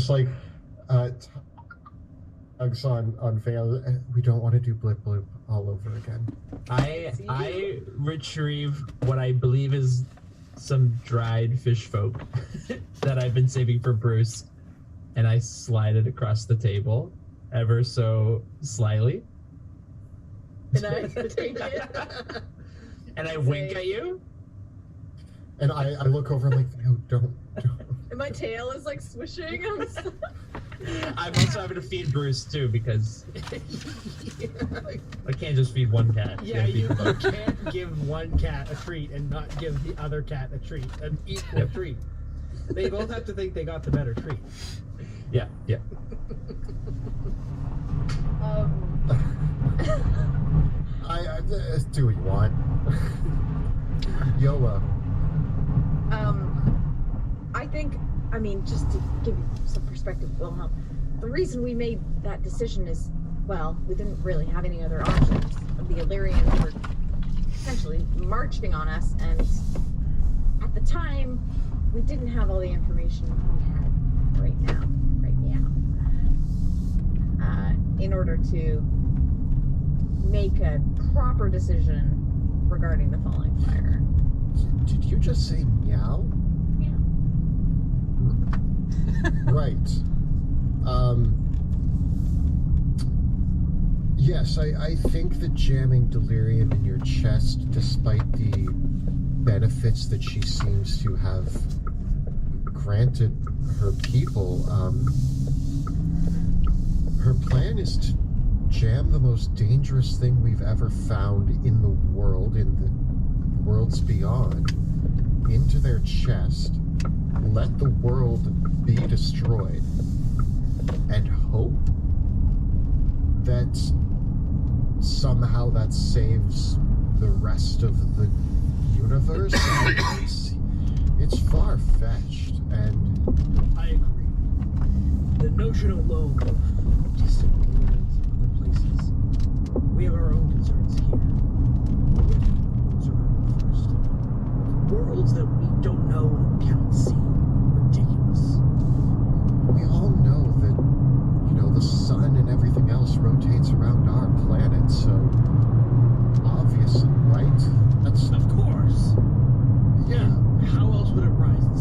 just like tugs on Vale. We don't want to do blip blip all over again. I retrieve what I believe is some dried fish folk that I've been saving for Bruce, and I slide it across the table ever so slyly. And I take it. And I wink at you. And I look over and like, no, don't. And my tail is like swishing. I'm also having to feed Bruce too because I can't just feed one cat. Yeah, you can't give one cat a treat and not give the other cat a treat, an equal treat. They both have to think they got the better treat. Yeah. I do what you want. YOLO. I mean, just to give you some perspective, Wilhelm, the reason we made that decision is, well, we didn't really have any other options. The Illyrians were essentially marching on us, and at the time, we didn't have all the information we had right now. In order to make a proper decision regarding the falling fire. Did you just say meow? Yeah. Right. Yes, I think that jamming delirium in your chest, despite the benefits that she seems to have granted her people, her plan is to jam the most dangerous thing we've ever found in the world, in the worlds beyond, into their chest, let the world be destroyed, and hope that somehow that saves the rest of the universe. It's far-fetched, and I agree. The notion alone of distant worlds and other places. We have our own concerns here. We have to put rules around it first. Worlds that we don't know, that we cannot see. Ridiculous. we all know that, the sun and everything else rotates around our planet, so obviously, right? That's Of course. yeah. How else would it rise and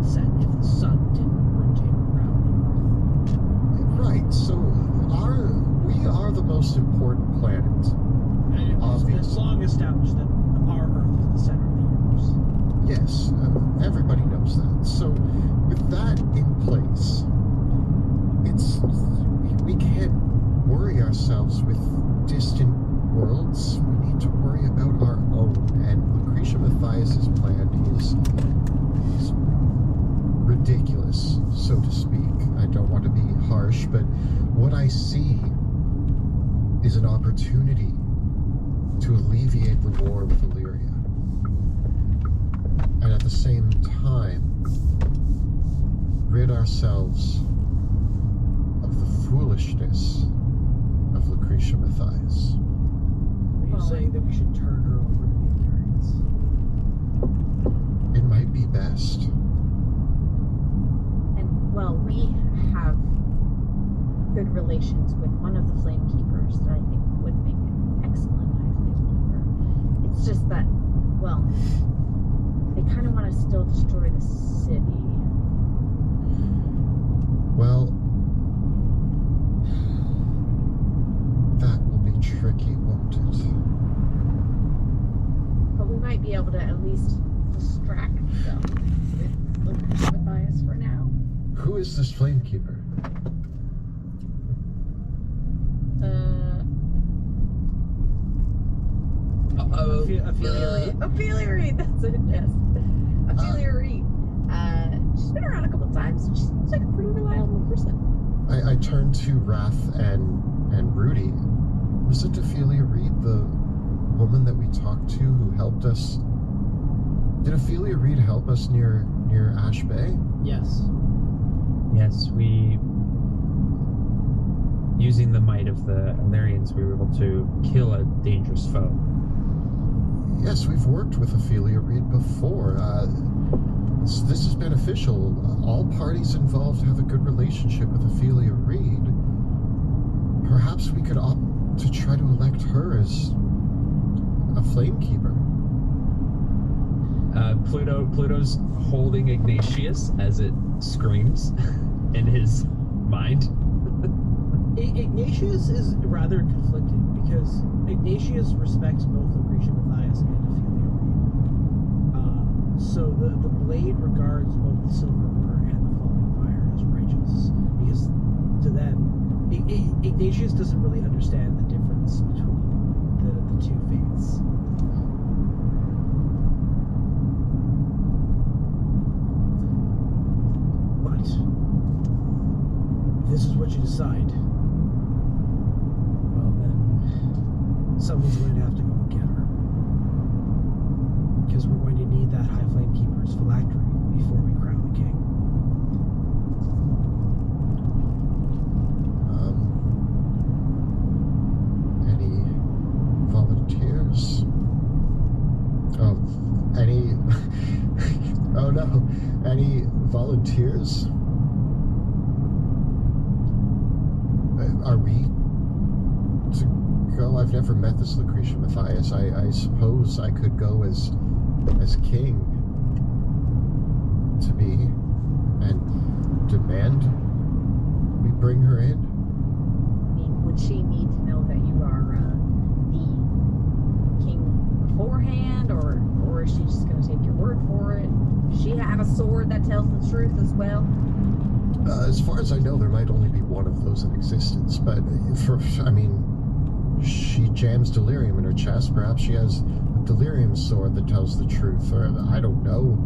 set if the sun didn't rotate around the Earth? Right, so we are the most important planet. And it's been Obviously. long established that our Earth is the center of the universe. Yes, everybody knows that. So with that in place, we can't worry ourselves with distant worlds. We need to worry about our own. And Lucretia Matthias's plan is ridiculous, so to speak. I don't want to be harsh, but what I see is an opportunity to alleviate the war with Illyria. And at the same time, rid ourselves of the foolishness of Lucretia Matthias. Are you saying that we should turn her over to the Illyrians? It might be best. And, well, we have good relations with one of the Flame Keepers that I think would make an excellent High Flame Keeper. It's just that, well, they kind of want to still destroy the city. Well, that will be tricky, won't it? But we might be able to at least distract them with Lucretia Matthias for now. Who is this Flamekeeper? Ophelia Reed. Ophelia Reed, that's it, yes. Ophelia Reed. She's been around a couple of times. She seems like a pretty reliable person. I turned to Wrath and Rudy. Was it Ophelia Reed, the woman that we talked to who helped us? Did Ophelia Reed help us near Ash Bay? Yes. Yes, using the might of the Illyrians, we were able to kill a dangerous foe. Yes, we've worked with Ophelia Reed before. this is beneficial. All parties involved have a good relationship with Ophelia Reed. Perhaps we could opt to try to elect her as a Flamekeeper. Pluto's holding Ignatius as it screams in his mind. Ignatius is rather conflicted because Ignatius respects both Lucretia Mathias and Ophelia Reed. So the blade regards both the Silver Order and the Falling Fire as righteous because to them, Ignatius doesn't really understand the difference between the two faiths. But if this is what you decide, well then, someone's going to have to go and get her. Because we're going to need that High Flame Keeper's phylactery before we crown the king. Any volunteers? Oh, any... oh no. Any volunteers? Are we to go? I've never met this Lucretia Mathias. I suppose I could go as king to be and demand we bring her in. I mean, would she need to know that you are the king beforehand, or is she just going to take your word for it? Does she have a sword that tells the truth as well? As far as I know, there might only be one of those in existence, but she jams delirium in her chest. Perhaps she has a delirium sword that tells the truth, or I don't know.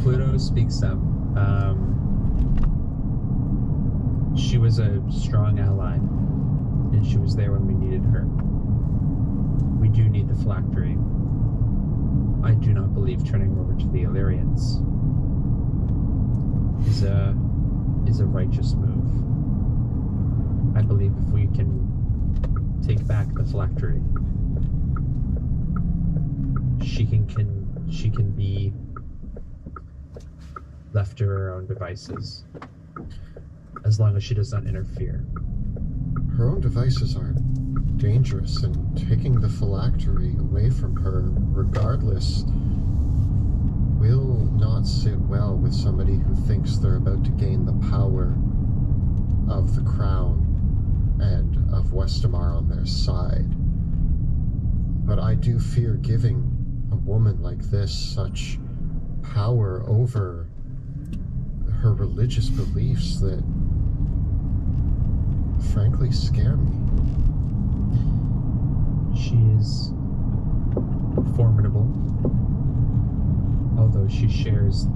Pluto speaks up. She was a strong ally, and she was there when we needed her. We do need the phylactery. I do not believe turning her over to the Illyrians is a righteous move. I believe if we can take back the phylactery, she can be left to her own devices, as long as she does not interfere. Her own devices aren't dangerous, and taking the phylactery away from her, regardless, will not sit well with somebody who thinks they're about to gain the power of the crown and of Westamar on their side. But I do fear giving a woman like this such power over her religious beliefs that frankly scare me. She is formidable, although she shares.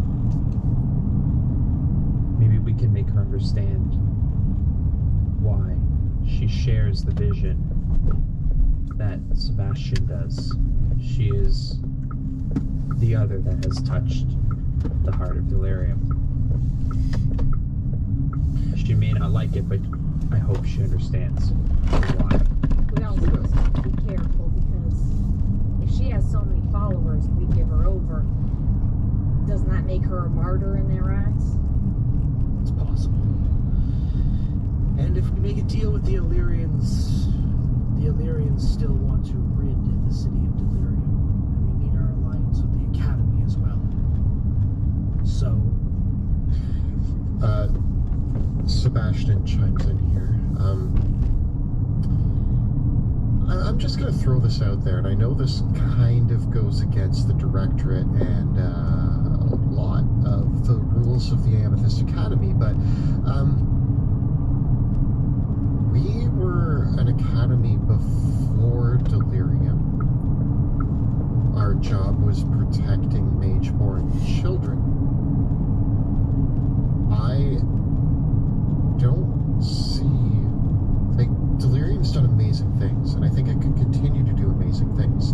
Maybe we can make her understand why she shares the vision that Sebastian does. She is the other that has touched the heart of delirium. She may not like it, but I hope she understands why. We also have to be careful because if she has so many followers and we give her over, doesn't that make her a martyr in their eyes? It's possible. And if we make a deal with the Illyrians still want to rid the city of delirium. And we need our alliance with the Academy as well. So... Sebastian chimes in here. I'm just going to throw this out there, and I know this kind of goes against the Directorate and a lot of the rules of the Amethyst Academy, but we were an academy before delirium. Our job was protecting Mageborn children. I don't see... Delirium's done amazing things, and I think it could continue to do amazing things.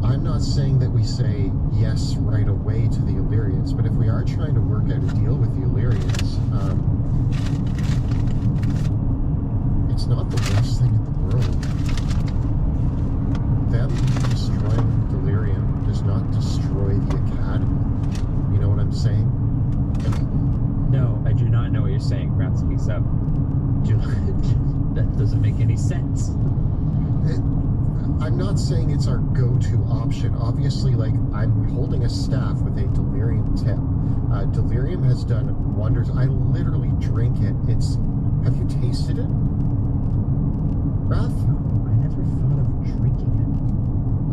I'm not saying that we say yes right away to the Illyrians, but if we are trying to work out a deal with the Illyrians, it's not the worst thing in the world. Them destroying Delirium does not destroy the academy. You know what I'm saying? No, I do not know what you're saying. Brown speaks up. That doesn't make any sense. I'm not saying it's our go-to option. Obviously, like, I'm holding a staff with a delirium tip. Delirium has done wonders. I literally drink it. Have you tasted it, Raph? No, I never thought of drinking it.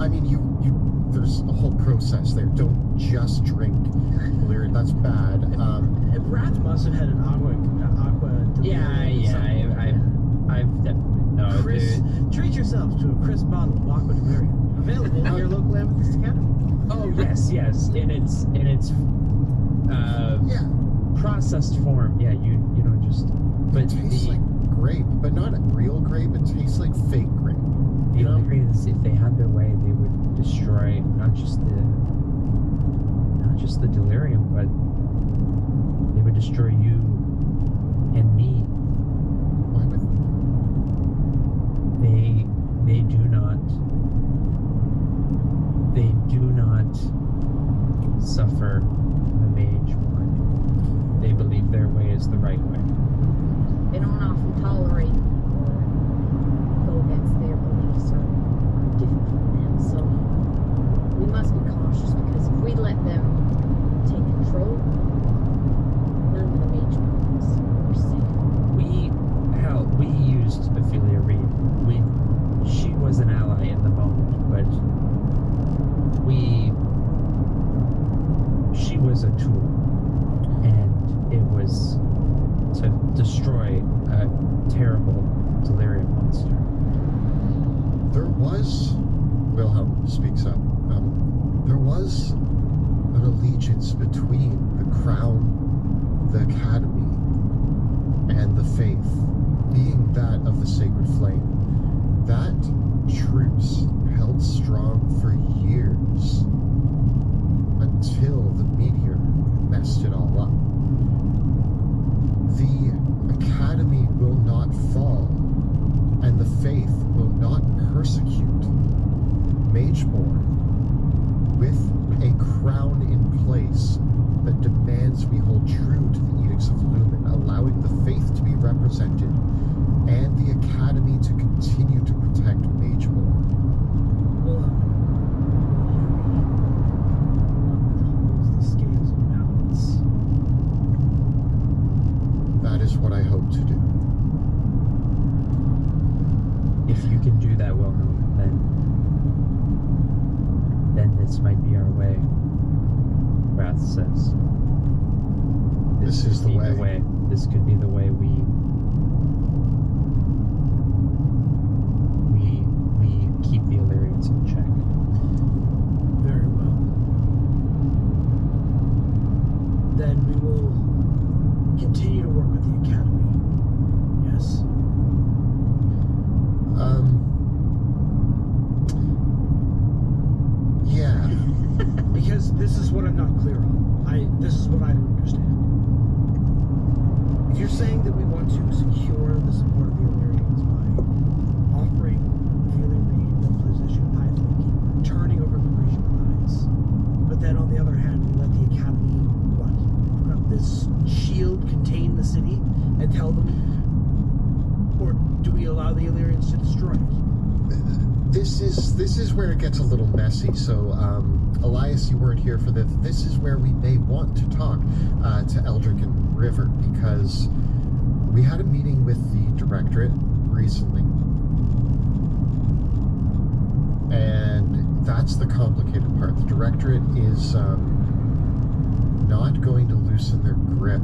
I mean, there's a whole process there. Don't just drink delirium. That's bad. Wrath must have had an aqua delirium. I've definitely no. Chris, treat yourself to a crisp bottle of aqua delirium, available in your local Amethyst Academy. Oh yes, in its Yeah. processed form. Yeah, you don't just. But It tastes like grape, but not real grape. It tastes like fake grape. the Illyrians, if they had their way, they would destroy not just the delirium, but they would destroy you and me. Why would they do not suffer the mage one. They believe their way is the right way. They don't often tolerate or go against their beliefs or are different from them. So we must be cautious, because if we let them take control, none of the mage ones are safe. We used Ophelia Reed. She was an ally in the moment, but she was a tool, and it was to destroy a terrible delirium monster. There was, Wilhelm speaks up, there was an allegiance between the crown, the academy, and the faith, being that of the sacred flame. That truce held strong for years, until the meteor messed it all up. The academy will not fall, and the faith will not persecute Mageborn with a crown in place that demands we hold true to the Edicts of Lumen, allowing the faith to be represented and the academy to continue to protect Mageborn. Well, the scales of balance. That is what I hope to do. If you can do that, Wilhelm, then this might be our way. Wrath says. This is the could be way. This could be the way we keep the Illyrians in check. Very well. Then we will continue to work with the Academy. Yes. Yeah. Because this is what I'm not clear on. This is what I don't understand. If you're saying that we want to secure the support of the Illyrians by offering Ophelia Reed the position of High Thinking, turning over Liberation Prize, but then on the other hand, we let the Academy, put up this shield, contain the city, and tell them, or do we allow the Illyrians to destroy it? This is where it gets a little messy. So, Elias, you weren't here for this. This is where we may want to talk to Eldrick and River, because we had a meeting with the Directorate recently, and that's the complicated part. The Directorate is not going to loosen their grip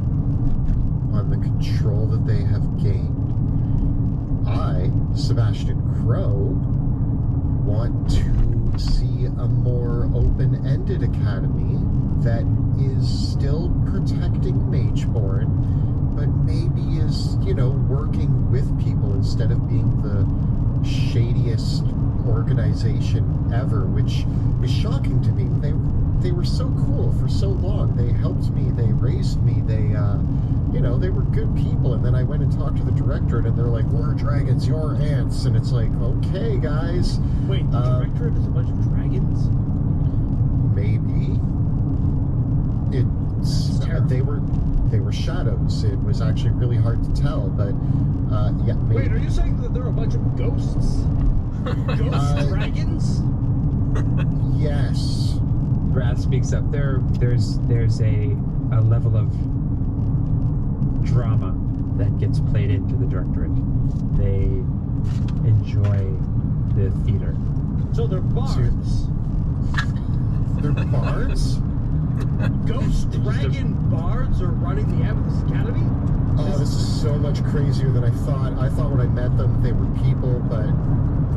on the control that they have gained. I, Sebastian Crow, want to see a more open-ended academy that is still protecting Mageborn, but maybe is, working with people instead of being the shadiest organization ever, which is shocking to me. They were so cool for so long. They helped me, they raised me, they were good people, and then I went and talked to the Directorate, and they're like, we're dragons, you're ants, and it's like, okay, guys. Wait, the Directorate is a bunch of dragons? maybe it's they were shadows. It was actually really hard to tell, but yeah. Maybe. Wait, are you saying that there are a bunch of ghosts? Ghost dragons? Yes. Wrath speaks up. There's a level of drama that gets played into the directorate. They enjoy the theater. So they're bards. They're bards? Ghost dragon bards are running the Amethyst Academy? Oh, this is so much crazier than I thought. I thought when I met them they were people, but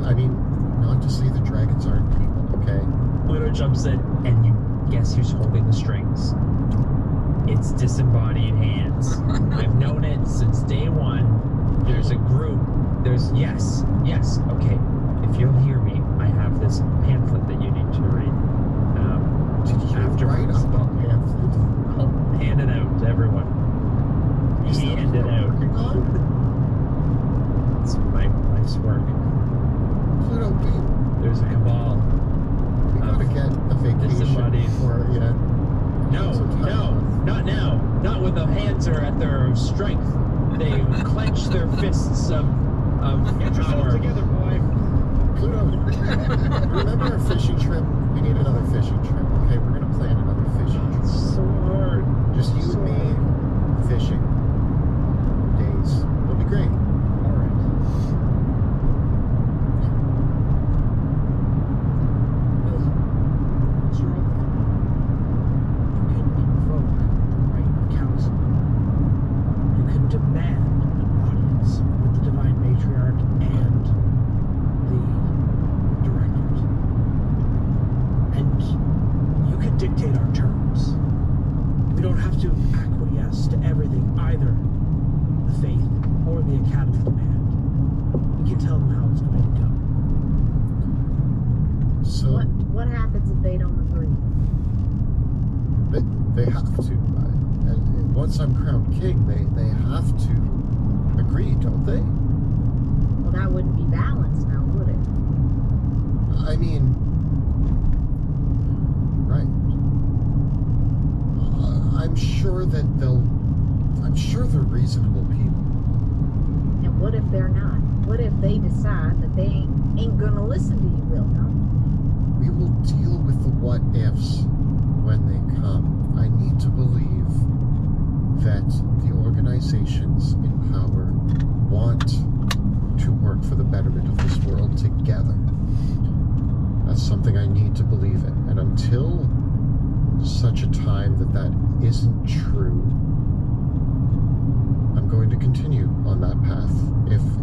I mean, not to say the dragons aren't people, okay? Pluto jumps in, and you guess who's holding the strings? It's disembodied hands. I've known it since day one. There's a group. Yes. Okay. If you'll hear me, I have this pamphlet that you need to read. Did you write up a pamphlet? I'll hand it out to everyone. Is that Hand what it we're out. working on? It's my life's work. Pluto, There's a cabal. we gotta get a vacation disembodied. for yeah. No, Some time. not now. Not when the hands are at their strength. They clench their fists of Get yourself power. together, boy. Pluto, remember our fishing trip? We need another fishing trip. Okay, we're gonna plan another fishing trip. It's so hard. Just you and me fishing for days. It'll be great. Alright. Well, what's your other thing? You can invoke the right of counsel. You can demand an audience with the Divine Matriarch and the Directorate. And you can dictate our terms. We don't have to acquiesce to everything either the faith or the Academy demand. We can tell them how it's going to go. So What happens if they don't agree? they have to. And once I'm crowned king, they have to agree, don't they? Well, that wouldn't be balanced now, would it? I mean, right. I'm sure that I'm sure they're reasonable people. And what if they're not? What if they decide that they ain't gonna listen to you, Wilhelm? We will deal with the what ifs when they come. I need to believe that the organizations in power want to work for the betterment of this world together. That's something I need to believe in. And until such a time that isn't true, I'm going to continue on that path.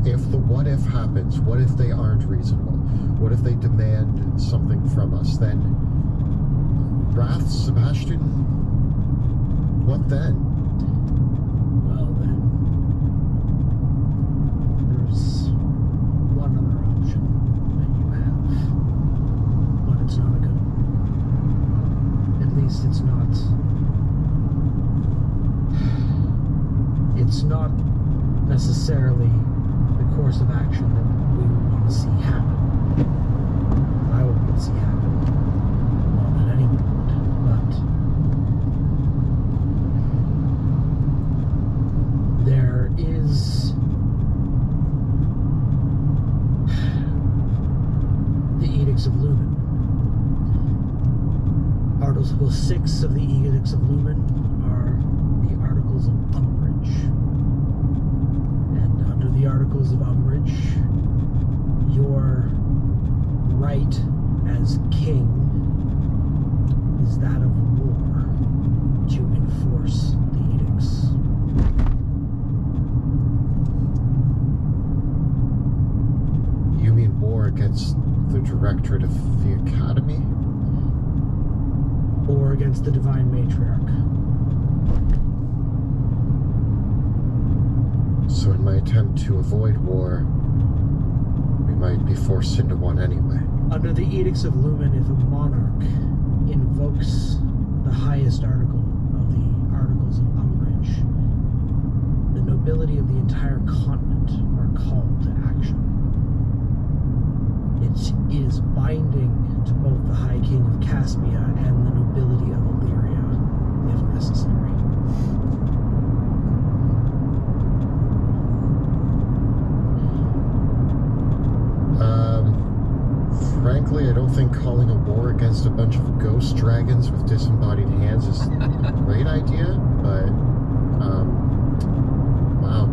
If the what if happens, what if they aren't reasonable? What if they demand something from us? Then, Wrath, Sebastian, what then? Well, then, there's one other option that you have, but it's not a good one. At least it's not necessarily the course of action that we would want to see happen. I would want to see happen more than anyone would, but there is the Edicts of Lumen. Article 6 of the Edicts of Lumen are the Articles of Umbrage. And under the Articles of Umbrage, your right as king is that of war to enforce the edicts. You mean war against the directorate of the Academy? Or against the Divine Matriarch. So in my attempt to avoid war, we might be forced into one anyway. Under the Edicts of Lumen, if a monarch invokes the highest article of the Articles of Umbrage, the nobility of the entire continent are called to action. It is binding to both the High King of Caspia and the nobility of Illyria, if necessary. Frankly, I don't think calling a war against a bunch of ghost dragons with disembodied hands is a great idea, but, wow.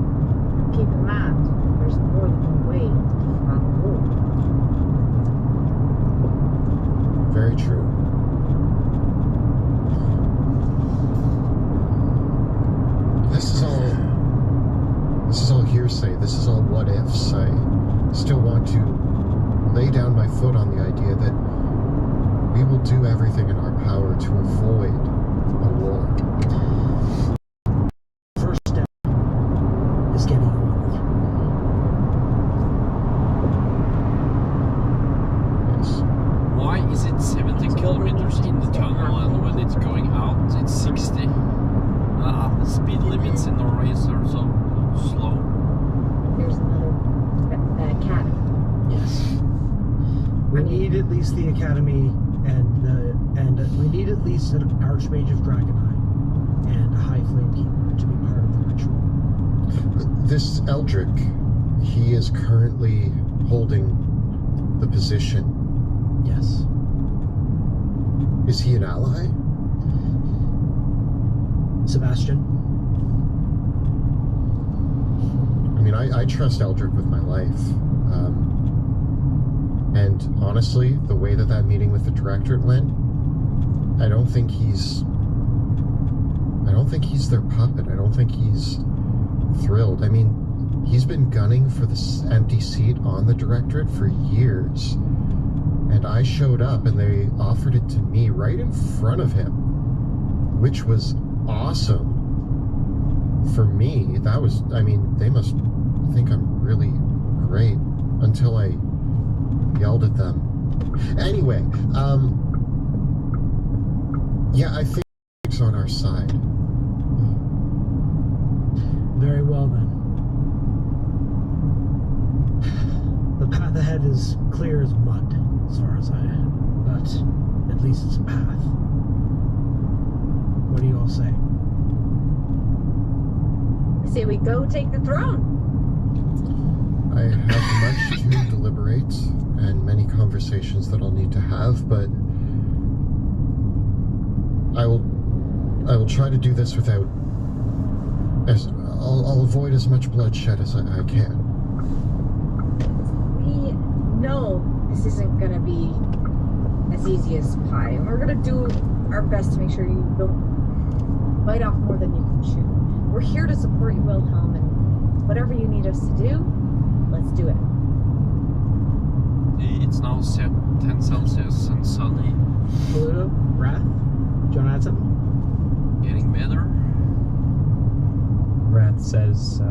Keep in mind, there's more than one way to fight a war. Very true. This is all hearsay. This is all what ifs. I still want to lay down my foot on the idea that we will do everything in our power to avoid a war. First step is getting you on the throne. Yes. Why is it 70 kilometers in the tunnel and when it's going out it's 60? The speed limits in Norway are so slow. There's another academy. Yes. We need at least the Academy, and we need at least an Archmage of Dragonheim and a High Flamekeeper to be part of the ritual. This Eldrick, he is currently holding the position. Yes. Is he an ally? Sebastian? I mean, I trust Eldrick with my life. And honestly, the way that meeting with the Directorate went, I don't think he's their puppet. I don't think he's thrilled. I mean, he's been gunning for this empty seat on the Directorate for years. And I showed up and they offered it to me right in front of him, which was awesome. For me, that was, I mean, they must think I'm really great until I yelled at them. Anyway, yeah, I think it's on our side. Very well then. The path ahead is clear as mud, as far as but at least it's a path. What do you all say? I say we go take the throne. I have much to deliberate and many conversations that I'll need to have, but I will try to do this without I'll avoid as much bloodshed as I can. We know this isn't gonna be as easy as pie, and we're gonna do our best to make sure you don't bite off more than you can chew. We're here to support you, Wilhelm, and whatever you need us to do, let's do it. It's now 10 Celsius and sunny. Pluto? Wrath? Do you want to add something? Getting better. Wrath says,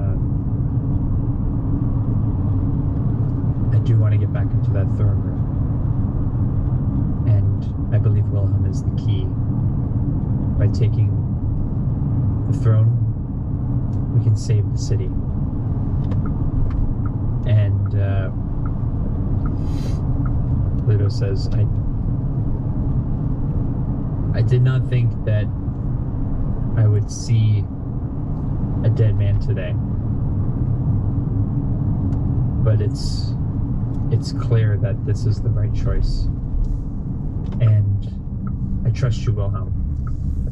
I do want to get back into that throne room. And I believe Wilhelm is the key. By taking the throne, we can save the city. And Pluto says, I did not think that I would see a dead man today. But it's clear that this is the right choice. And I trust you, Wilhelm.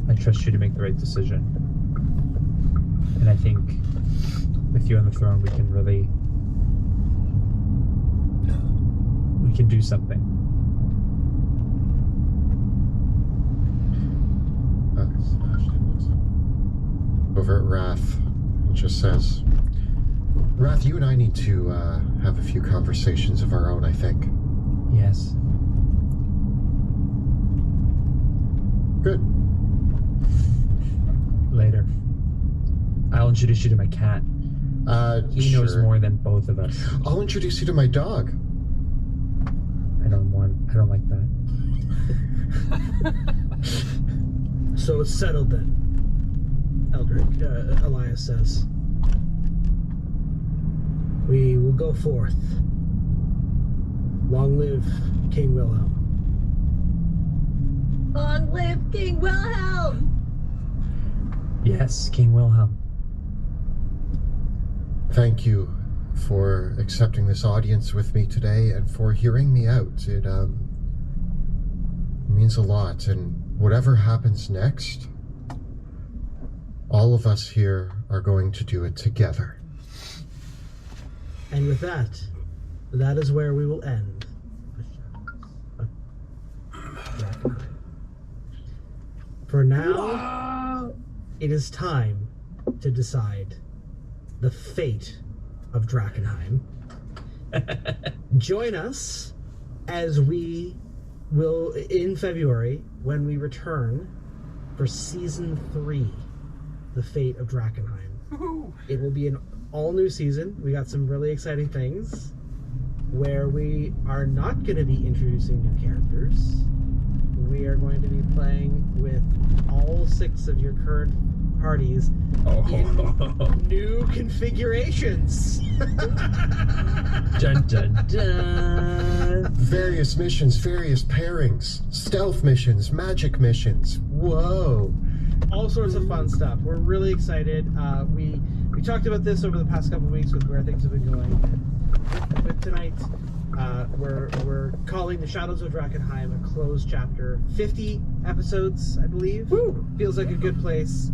I trust you to make the right decision. And I think with you on the throne, we can do something. Over at Wrath, it just says, Wrath, you and I need to have a few conversations of our own, I think. Yes. Good. Later. I'll introduce you to my cat. He knows sure. more than both of us. I'll introduce you to my dog. I don't like that. So it's settled then, Eldrick, Elias says. We will go forth. Long live King Wilhelm. Long live King Wilhelm! Yes, King Wilhelm. Thank you for accepting this audience with me today and for hearing me out. It means a lot, and whatever happens next, all of us here are going to do it together. And with that is where we will end. For now, it is time to decide the fate of Drakenheim. Join us as we will, in February, when we return for Season 3, The Fate of Drakenheim. Woohoo. It will be an all-new season. We got some really exciting things where we are not going to be introducing new characters. We are going to be playing with all 6 of your current parties in new configurations. Dun, dun, dun. Various missions, various pairings, stealth missions, magic missions. Whoa. All sorts of fun stuff. We're really excited. We talked about this over the past couple of weeks with where things have been going. With tonight, we're calling the Shadows of Drakenheim a closed chapter. 50 episodes, I believe. Woo. Feels like a good place.